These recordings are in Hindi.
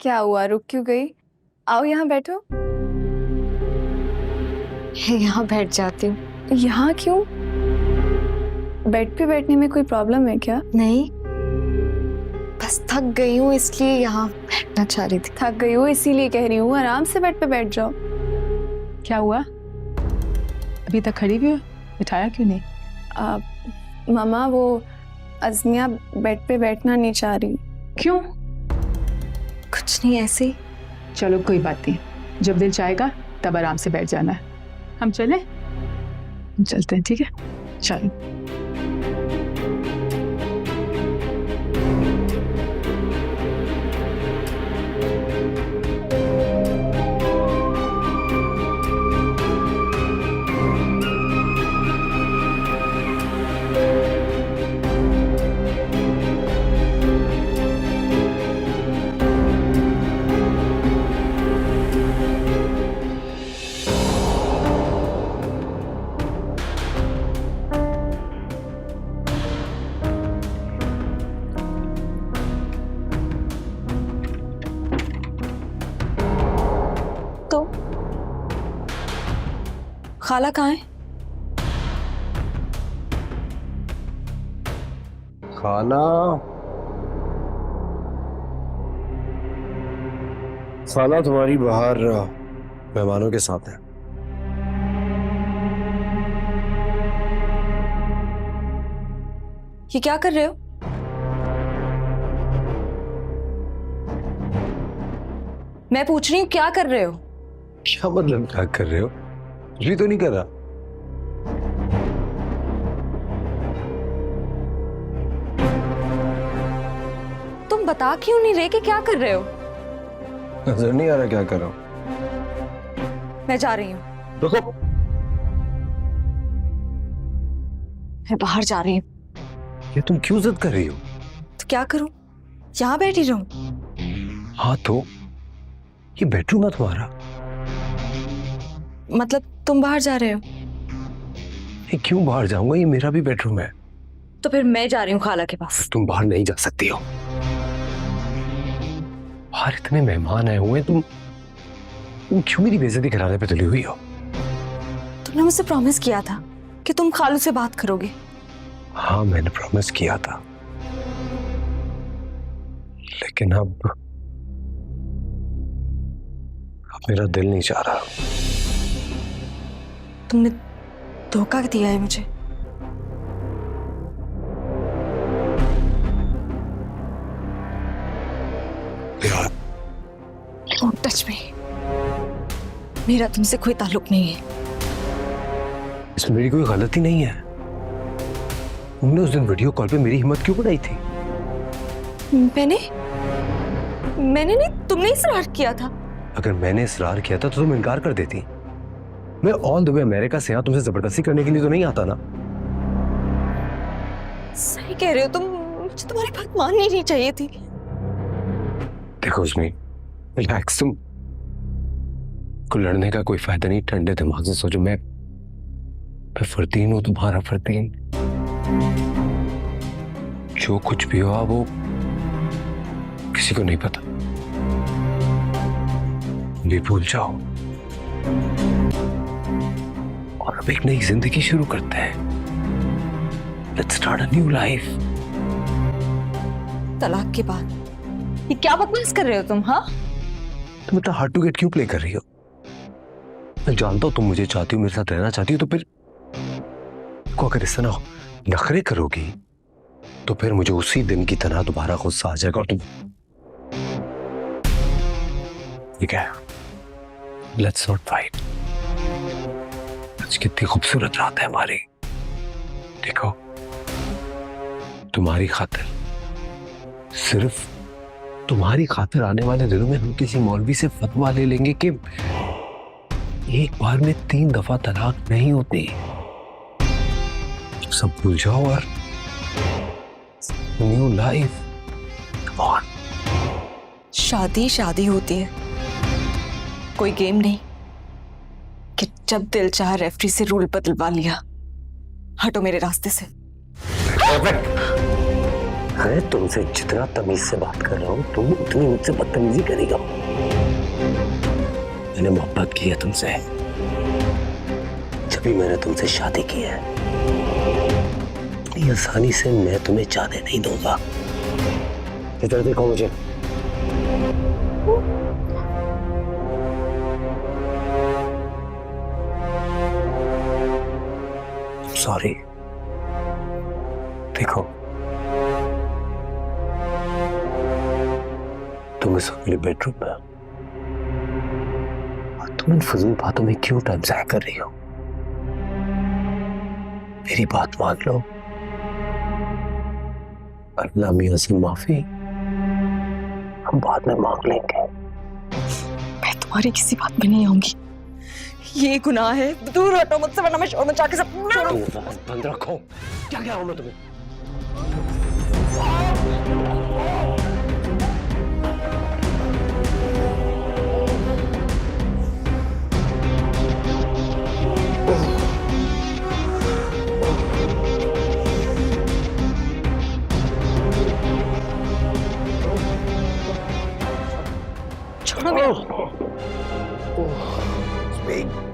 क्या हुआ, रुक क्यों गई? आओ यहाँ बैठो। यहाँ बैठ जाती हूँ। यहाँ क्यों? बेड पे बैठने में कोई प्रॉब्लम है क्या? नहीं, बस थक गई हूँ इसलिए यहाँ बैठना चाह रही थी। थक गई हो इसीलिए कह रही हूँ, आराम से बेड पे बैठ जाओ। क्या हुआ? अभी तक खड़ी भी हो, बिठाया क्यों नहीं? मामा वो अज़मिया बेड पे बैठना नहीं चाह रही। क्यों? कुछ नहीं, ऐसे ही। चलो कोई बात नहीं, जब दिल चाहेगा तब आराम से बैठ जाना है। हम चले? चलते हैं, ठीक है? चलो। तो खाला कहाँ है? खाला खाला तुम्हारी बाहर मेहमानों के साथ है। ये क्या कर रहे हो? मैं पूछ रही हूँ क्या कर रहे हो? क्या मतलब क्या कर रहे हो? कुछ भी तो नहीं कर रहा। तुम बता क्यों नहीं रहे कि क्या कर रहे हो? नजर नहीं आ रहा क्या कर रहा हूँ? मैं जा रही हूँ। रुको। मैं बाहर जा रही हूँ। ये तुम क्यों जिद कर रही हो? तो क्या करूँ? यहाँ बैठी रहूँ? हाँ तो ये बेडरूम है तुम्हारा। मतलब तुम बाहर जा रहे हो? ये क्यों बाहर जाऊंगा? ये मेरा भी बेडरूम है। तो फिर मैं जा रही हूँ खाला के पास। तुम बाहर नहीं जा सकती हो। बाहर इतने मेहमान आए हुए, तुम क्यों मेरी बेइज्जती कराने पे तुली हुई हो? तुमने मुझसे प्रॉमिस किया था कि तुम खालू से बात करोगे। हाँ मैंने प्रॉमिस किया था, लेकिन अब मेरा दिल नहीं चाह रहा। तुमने धोखा दिया है मुझे। यार डोंट टच मी। मेरा तुमसे कोई ताल्लुक नहीं है। इसमें मेरी कोई गलती नहीं है। तुमने उस दिन वीडियो कॉल पे मेरी हिम्मत क्यों बढ़ाई थी? मैंने नहीं, तुमने इसरार किया था। अगर मैंने इसरार किया था तो तुम इनकार कर देती। मैं ऑल द वे अमेरिका से यहाँ तुमसे जबरदस्ती करने के लिए तो नहीं आता ना। सही कह रहे हो तुम। मुझे तुम्हारी बात माननी नहीं चाहिए थी। देखो उसमें रिलैक्स, तुम को लड़ने का कोई फायदा नहीं। ठंडे दिमाग से सोचो। मैं फरतीन हूँ, तुम्हारा फरतीन। जो कुछ भी हुआ वो किसी को नहीं पता। भी भूल जाओ और अब एक नई जिंदगी शुरू करते हैं। Let's start a new life. तलाक के बाद ये क्या बकवास कर रहे हो तुम? हाँ, तुम इतना हार्ड टू गेट क्यों प्ले कर रही हो? मैं जानता हूं तुम मुझे चाहती हो, मेरे साथ रहना चाहती हो, तो फिर को अगर इस तरह नखरे करोगी तो फिर मुझे उसी दिन की तरह दोबारा गुस्सा आ जाएगा और तुम। ठीक है, लेट्स नॉट फाइट। आज कितनी खूबसूरत रात है हमारी। देखो तुम्हारी खातिर, सिर्फ तुम्हारी खातिर आने वाले दिनों में हम किसी मौलवी से फतवा ले लेंगे कि एक बार में 3 दफा तलाक नहीं होती। सब भूल जाओ और न्यू लाइफ ऑन। शादी शादी होती है, कोई गेम नहीं कि जब दिल चाहे रेफरी से रूल बदलवा लिया। हटो मेरे रास्ते से। मैं तुमसे जितना तमीज से बात कर रहा हूँ तुम उतनी मुझसे बदतमीजी करेगा। मैंने मोहब्बत की है तुमसे, जब भी मैंने तुमसे शादी की है। इतनी आसानी से मैं तुम्हें जाने नहीं दूंगा। इधर देखो मुझे। सॉरी। देखो तुम इस वक्त मेरे बेडरूम में हो और तुम इन फजूल बातों में क्यों टाइम जाया कर रही हो? मेरी बात मान लो। अल्लाह मियां से माफी हम बाद में मांग लेंगे। मैं तुम्हारी किसी बात में नहीं आऊंगी, ये गुनाह है। दूर हटो मुझसे, वरना मैं शोर मचा के सब बंद रखो। क्या क्या हूं मैं तुम्हें? छोड़ो मेरा।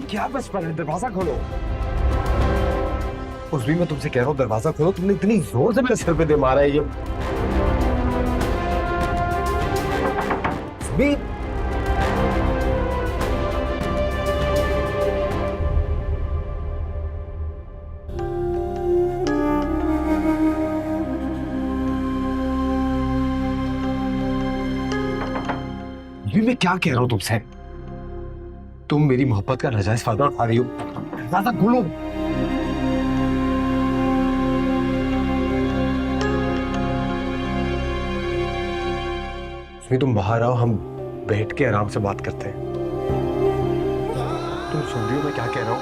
क्या बस पर है? दरवाजा खोलो। उस भी मैं तुमसे कह रहा हूँ दरवाजा खोलो। तुमने इतनी जोर से मेरे सिर पे दे मारा है ये। मैं क्या कह रहा हूं तुमसे? तुम मेरी मोहब्बत का नाजायज फायदा उठा रही हो। दरवाजा खोलो। तुम बाहर आओ, हम बैठ के आराम से बात करते हैं। तुम सुन रही हो मैं क्या कह रहा हूं?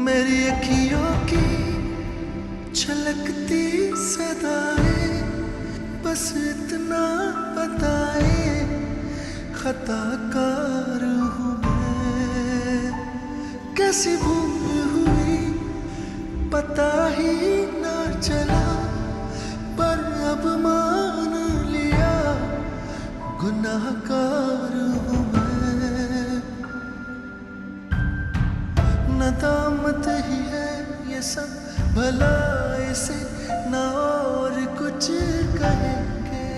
मेरी अखियों की छलकती सदाएं बस इतना बताए, खताकार हूँ मैं। कैसी भूल हुई पता ही ना चला, पर अब मान लिया गुनाहगार हूँ मैं। नदामत ही है ये सब, भला इसे ना और कुछ कहेंगे।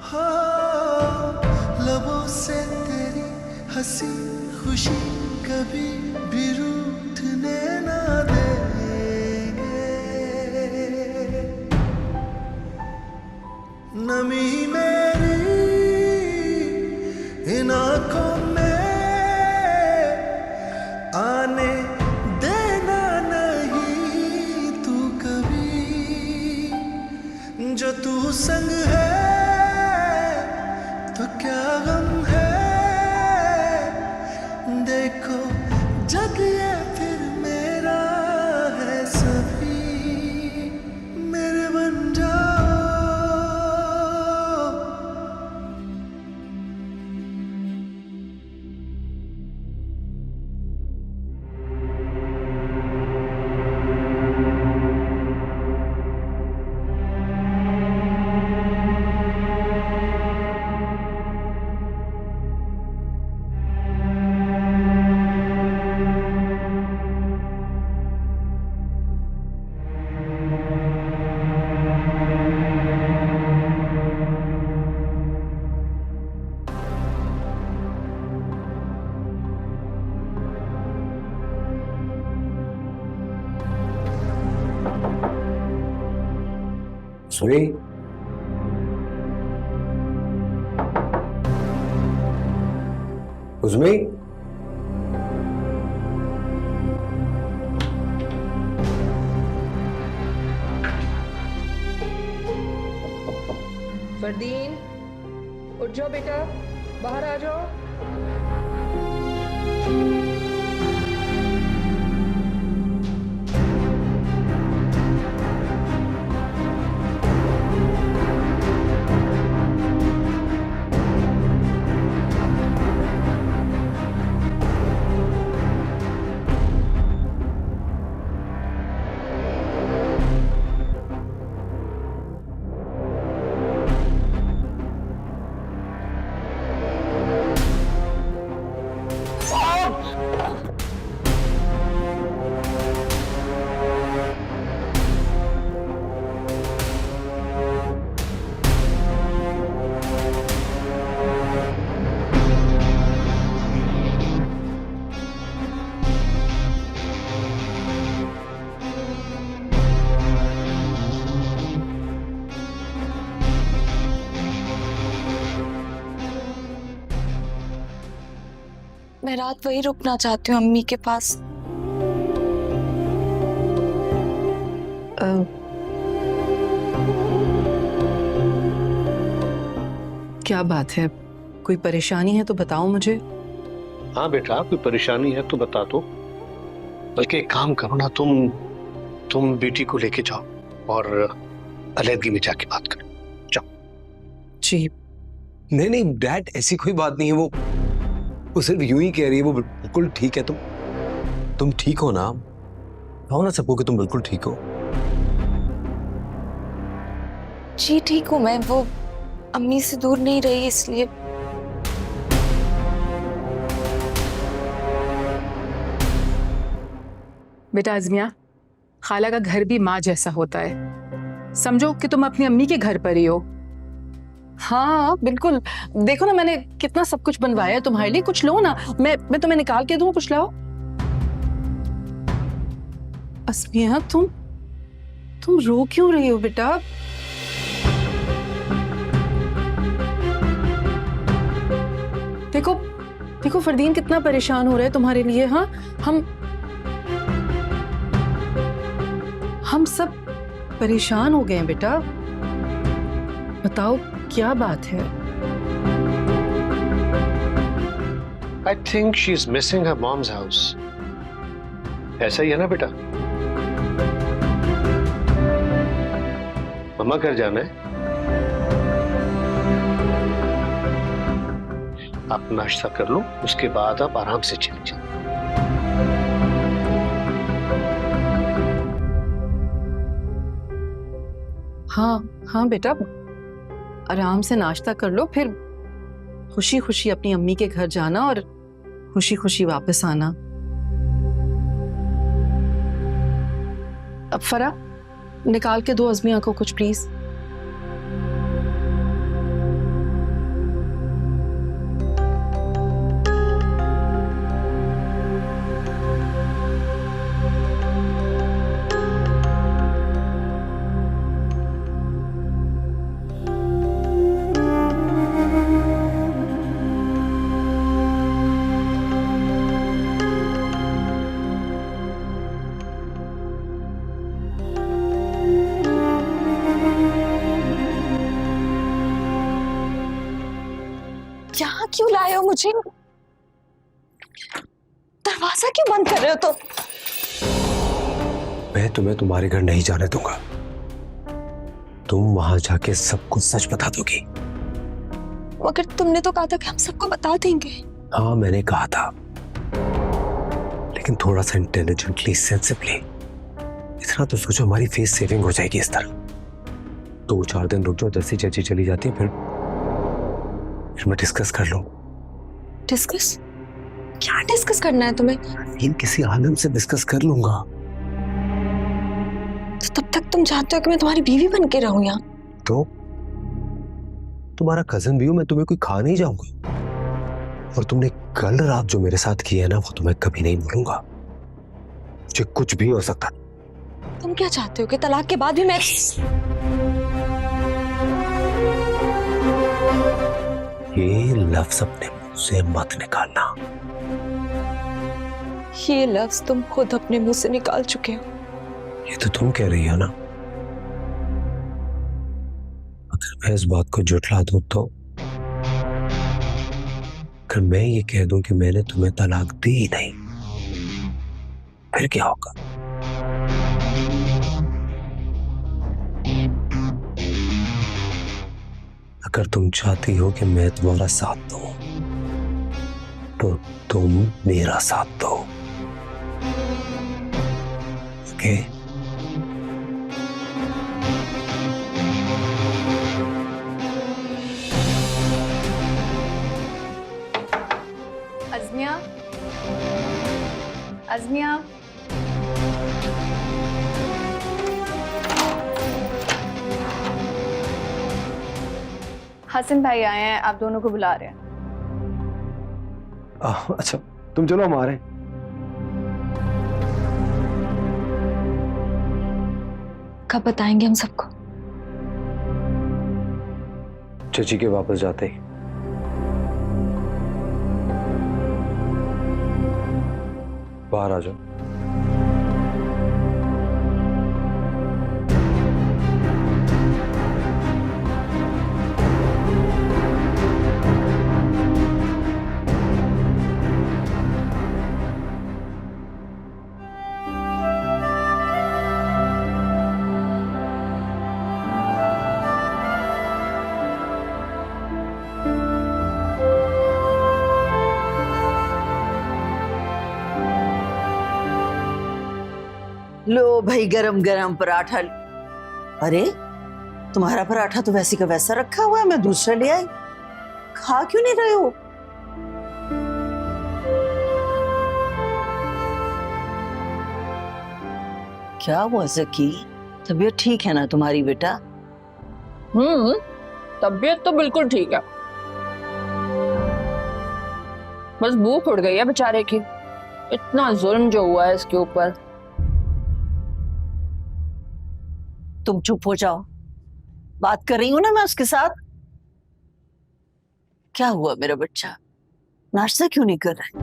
हाँ, लबों से तेरी हंसी खुशी कभी भी रूठने ना देंगे। नमी मेरी इन आँखों में आने देना नहीं तू कभी। जो तू संग है तो क्या गम है, देखो जग ये फिर मेरा है सभी। मेरे बन जाओ। सुनी, उज़्मी, फरदीन, उठ जाओ बेटा, बाहर आ जाओ। मैं रात वही रुकना चाहती हूँ अम्मी के पास। क्या बात है, कोई परेशानी है तो बताओ मुझे। हाँ बेटा, कोई परेशानी है तो बता दो। बल्कि एक काम करो ना, तुम बेटी को लेके जाओ और अलहदगी में जाके बात करो। जाओ। जी नहीं नहीं डैड, ऐसी कोई बात नहीं है। वो सिर्फ यूं ही कह रही है, वो बिल्कुल ठीक है। तुम ठीक हो ना? कहो ना सबको कि तुम बिल्कुल ठीक हो। जी ठीक हूँ मैं, वो अम्मी से दूर नहीं रही इसलिए। बेटा अज़मिया, खाला का घर भी माँ जैसा होता है। समझो कि तुम अपनी अम्मी के घर पर ही हो। हाँ बिल्कुल, देखो ना मैंने कितना सब कुछ बनवाया है तुम्हारे लिए, कुछ लो ना, मैं तुम्हें निकाल के दूँ, कुछ लाओ। अस्मिया, तुम रो क्यों रही हो बेटा? देखो फरदीन कितना परेशान हो रहा है तुम्हारे लिए। हाँ, हम सब परेशान हो गए हैं बेटा। बताओ क्या बात है? I think she's missing her mom's house. ऐसा ही है ना बेटा? मम्मा घर जाना है। आप नाश्ता कर लो, उसके बाद आप आराम से चले जाओ। हाँ बेटा, आराम से नाश्ता कर लो, फिर खुशी खुशी अपनी अम्मी के घर जाना और खुशी खुशी वापस आना। अब फरा, निकाल के दो अज़मिया को कुछ प्लीज। यहाँ क्यों लाए हो मुझे? दरवाजा क्यों बंद कर रहे हो? तो मैं तुम्हें तुम्हारे घर नहीं जाने दूंगा। तुम वहां जाके सब कुछ सच बता दोगी। मगर तुमने तो कहा था कि हम सबको बता देंगे। हाँ मैंने कहा था, लेकिन थोड़ा सा इंटेलिजेंटली, सेंसिबली। इतना तो सोचो हमारी फेस सेविंग हो जाएगी इस तरह। 2-4 दिन रुक जाओ, जैसी चाची चली जाती है फिर मैं डिस्कस कर लूं। डिस्कस? क्या डिस्कस करना है तुम्हें? इन किसी आलम से डिस्कस कर लूंगा। तो तब तक तुम चाहते हो कि मैं तुम्हारी बीवी बन के रहूं यहाँ? तो तुम्हारा कजन भी हो, मैं तुम्हें कोई खा नहीं जाऊंगा। और तुमने कल रात जो मेरे साथ किया है ना, वो तुम्हें कभी नहीं भूलूंगा। मुझे कुछ भी हो सकता। तुम क्या चाहते हो कि तलाक के बाद भी मैं ये लफ्ज अपने मुंह से मत निकालना। ये लफ्ज तुम खुद अपने मुंह से निकाल चुके हो। ये तो तुम कह रही हो ना। अगर मैं इस बात को जुटला दूं तो, अगर मैं ये कह दूं कि मैंने तुम्हें तलाक दी ही नहीं, फिर क्या होगा? अगर तुम चाहती हो कि मैं तुम्हारा साथ दूं, तो तुम मेरा साथ दो। ओके? अज़मिया, अज़मिया, हसन भाई आए हैं, आप दोनों को बुला रहे हैं। अच्छा, तुम चलो, हम आ रहे हैं। कब बताएंगे हम सबको? चची के वापस जाते ही। बाहर आ जाओ। लो भाई, गरम गरम पराठा। अरे तुम्हारा पराठा तो वैसे का वैसा रखा हुआ है, मैं दूसरा ले आई। खा क्यों नहीं रहे हो? क्या हुआ ज़की? तबीयत ठीक है ना तुम्हारी बेटा? तबीयत तो बिल्कुल ठीक है, बस भूख उड़ गई है बेचारे की। इतना जुल्म जो हुआ है इसके ऊपर। तुम चुप हो जाओ, बात कर रही हूं ना मैं उसके साथ। क्या हुआ मेरा बच्चा, नाश्ता क्यों नहीं कर रहा है?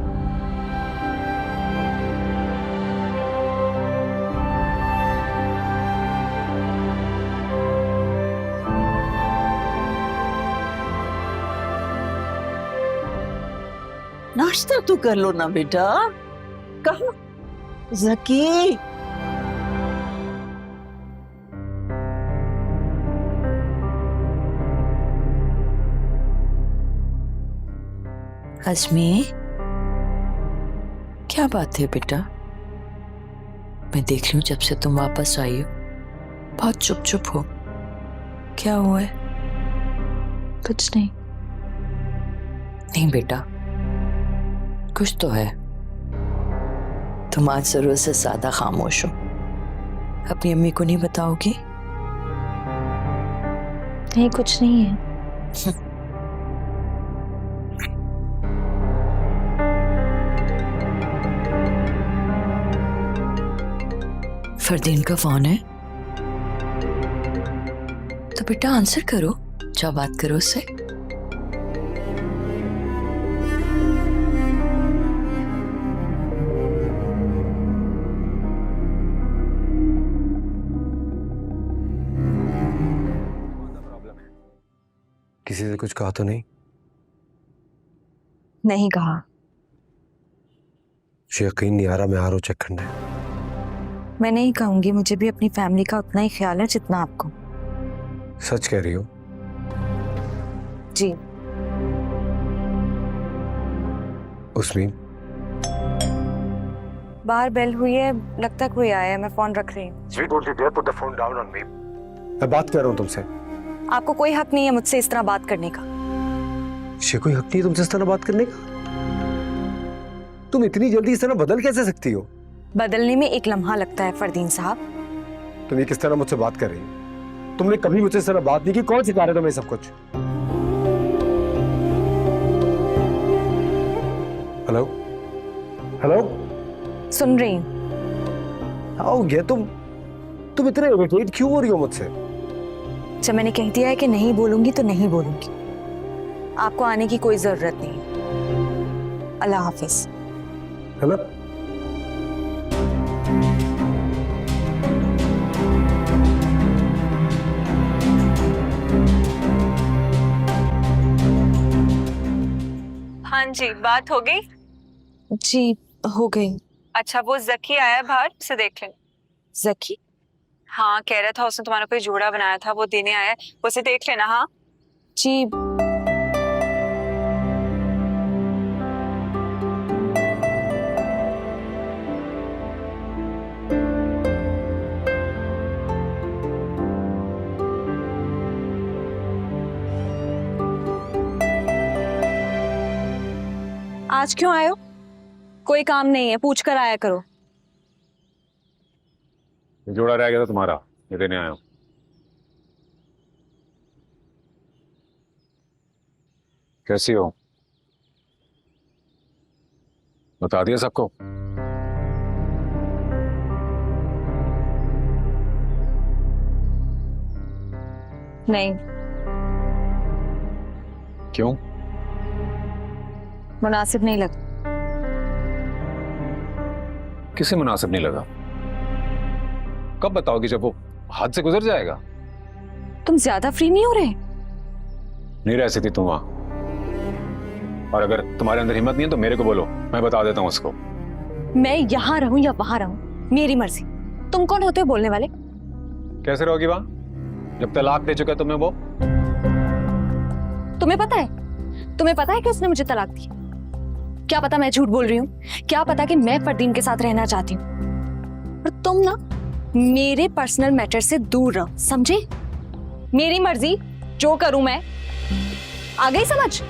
नाश्ता तो कर लो ना बेटा। कहाँ ज़की? अजमी, क्या बात है बेटा? मैं देख रही हूँ जब से तुम वापस आई हो बहुत चुप चुप हो। क्या हुआ है? कुछ नहीं। नहीं बेटा, कुछ तो है। तुम आज जरूरत से ज्यादा खामोश हो। अपनी अम्मी को नहीं बताओगी? नहीं, कुछ नहीं है। फरदीन का फोन है तो बेटा आंसर करो, जाओ बात करो उससे। किसी से कुछ कहा तो नहीं? नहीं कहा। मुझे यकीन नहीं आ रहा, मैं आ रहा हूं चेक करने। मैं नहीं कहूंगी, मुझे भी अपनी फैमिली का उतना ही ख्याल है जितना आपको। सच कह रही हो? जी। उसमें बाहर बेल हुई है, लगता है कोई आया है, मैं फोन रख रही हूँ। मैं बात कर रहा हूँ तुमसे। आपको कोई हक नहीं है मुझसे इस तरह बात करने का। ये कोई हक नहीं है तुमसे इस तरह बात करने का? तुम इतनी जल्दी इस तरह बदल कैसे सकती हो? बदलने में एक लम्हा लगता है फरदीन साहब। तुम ये किस तरह मुझसे बात कर रही हो? तुमने कभी मुझसे इस तरह बात नहीं की। कौन सिखा रहे तुम्हें सब कुछ? हेलो हेलो, सुन रही हूँ। आओ ये तुम इतने इरिटेट क्यों हो रही हो मुझसे? जब मैंने कह दिया है कि नहीं बोलूंगी तो नहीं बोलूंगी। आपको आने की कोई जरूरत नहीं। अल्लाह हाफिज। है ना? हाँ जी, बात हो गई। जी हो गई। अच्छा, वो जकी आया बाहर, उसे देख लें। जकी? हाँ, कह रहा था उसने तुम्हारा कोई जोड़ा बनाया था, वो देने आया है, उसे देख लेना। हाँ जी। आज क्यों आए हो? कोई काम नहीं है, पूछ कर आया करो। जोड़ा रह गया था तुम्हारा, ये देने आया हूं। कैसी हो? बता दिया सबको? नहीं। क्यों? मुनासिब नहीं लगा। किसे मुनासिब नहीं लगा? कब बताओगी? जब वो हाथ से गुजर जाएगा। तुम ज्यादा फ्री नहीं हो रहे? नहीं रह सकती तुम वहां। और अगर तुम्हारे अंदर हिम्मत नहीं है तो मेरे को बोलो, मैं बता देता हूं उसको। मैं यहाँ रहूं या वहां रहूं, मेरी मर्जी। तुम कौन होते हो बोलने वाले? कैसे रहोगी वहां जब तलाक दे चुका है तुम्हें वो? तुम्हें पता है? तुम्हें पता है कि उसने मुझे तलाक दी? क्या पता मैं झूठ बोल रही हूँ? क्या पता कि मैं फरदीन के साथ रहना चाहती हूँ? और तुम ना मेरे पर्सनल मैटर से दूर रहो, समझे? मेरी मर्जी, जो करूं मैं। आ गई समझ?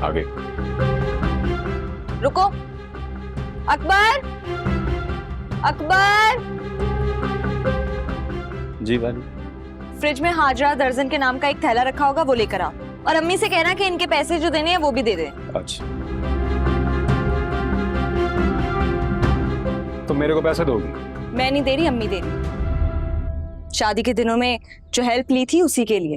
आगे रुको। अकबर, अकबर। जी भाई। फ्रिज में हाजरा दर्जन के नाम का एक थैला रखा होगा, वो लेकर आओ। और अम्मी से कहना कि इनके पैसे जो देने हैं वो भी दे दें। अच्छा, तुम मेरे को पैसे दोगी? मैं नहीं दे रही, अम्मी दे रही। शादी के दिनों में जो हेल्प ली थी उसी के लिए।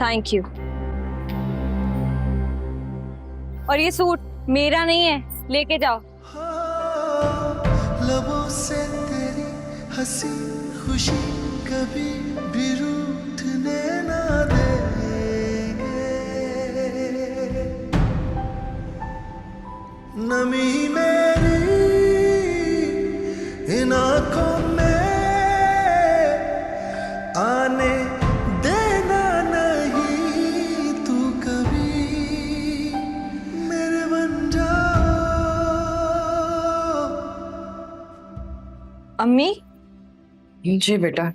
Thank you. और ये सूट मेरा नहीं है, लेके जाओ। लबों से तेरी हंसी खुशी कभी भी रूठने ना देंगे। नमी मेरी इन आंखों में आने देना नहीं, तू कभी मेरे बन जा। अम्मी? जी बेटा,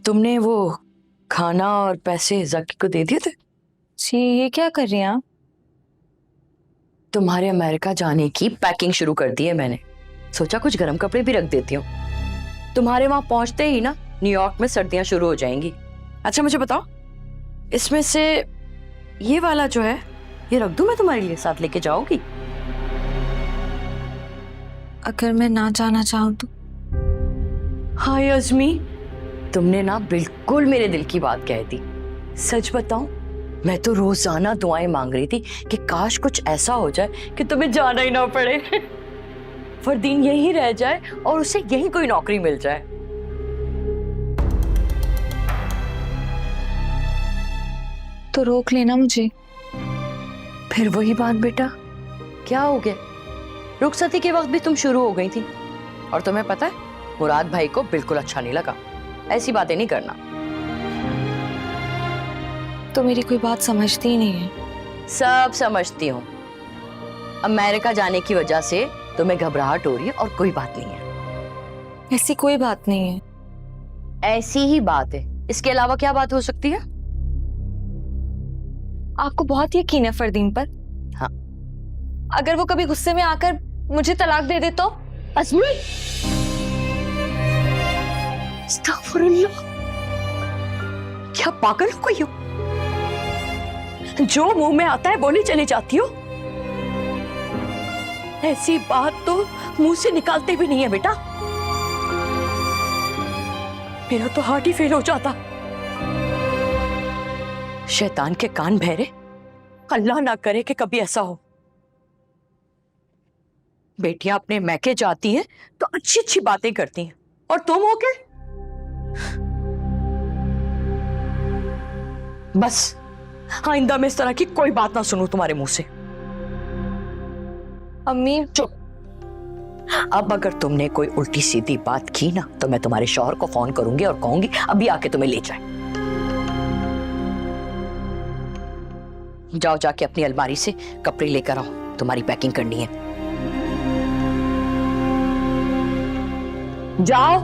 तुमने वो खाना और पैसे जकी को दे दिए थे? जी, ये क्या कर रही हैं आप? तुम्हारे अमेरिका जाने की पैकिंग शुरू कर दी है मैंने। सोचा कुछ गर्म कपड़े भी रख देती हूँ। तुम्हारे वहां पहुंचते ही ना न्यूयॉर्क में सर्दियां शुरू हो जाएंगी। अच्छा मुझे बताओ, इसमें से ये वाला जो है ये रख दूं मैं तुम्हारे लिए, साथ लेके जाओगी? अगर मैं ना जाना चाहूँ तो? हाय अजमी, तुमने ना बिल्कुल मेरे दिल की बात कह दी। सच बताऊं, मैं तो रोजाना दुआएं मांग रही थी कि काश कुछ ऐसा हो जाए कि तुम्हें जाना ही ना पड़े। फरदीन यहीं रह जाए और उसे यहीं कोई नौकरी मिल जाए। तो रोक लेना मुझे। फिर वही बात बेटा, क्या हो गया? रुखसती के वक्त भी तुम शुरू हो गई थी। और तुम्हें पता है, मुराद भाई को बिल्कुल अच्छा नहीं लगा। ऐसी बातें नहीं करना। तो मेरी कोई बात समझती ही नहीं है। सब समझती हूँ। अमेरिका जाने की वजह से तुम्हें घबराहट हो रही है और कोई बात नहीं है। ऐसी कोई बात नहीं है। ऐसी ही बात है, इसके अलावा क्या बात हो सकती है? आपको बहुत यकीन है फरदीन पर? हाँ। अगर वो कभी गुस्से में आकर मुझे तलाक दे दे तो? अजमी, अस्तगफुरुल्लाह, क्या पागल हो गई हो? जो मुंह में आता है बोली चली जाती हो। ऐसी बात तो मुंह से निकालते भी नहीं है बेटा। मेरा तो हार्ट ही फेल हो जाता। शैतान के कान बहरे, अल्लाह ना करे कि कभी ऐसा हो। बेटियां अपने मैके जाती हैं तो अच्छी अच्छी बातें करती हैं, और तुम हो के बस आइंदा मैं इस तरह की कोई बात ना सुनूं तुम्हारे मुंह से। अम्मी चुप। अब अगर तुमने कोई उल्टी सीधी बात की ना तो मैं तुम्हारे शौहर को फोन करूंगी और कहूंगी अभी आके तुम्हें ले जाए। जाओ जाके अपनी अलमारी से कपड़े लेकर आओ, तुम्हारी पैकिंग करनी है। जाओ।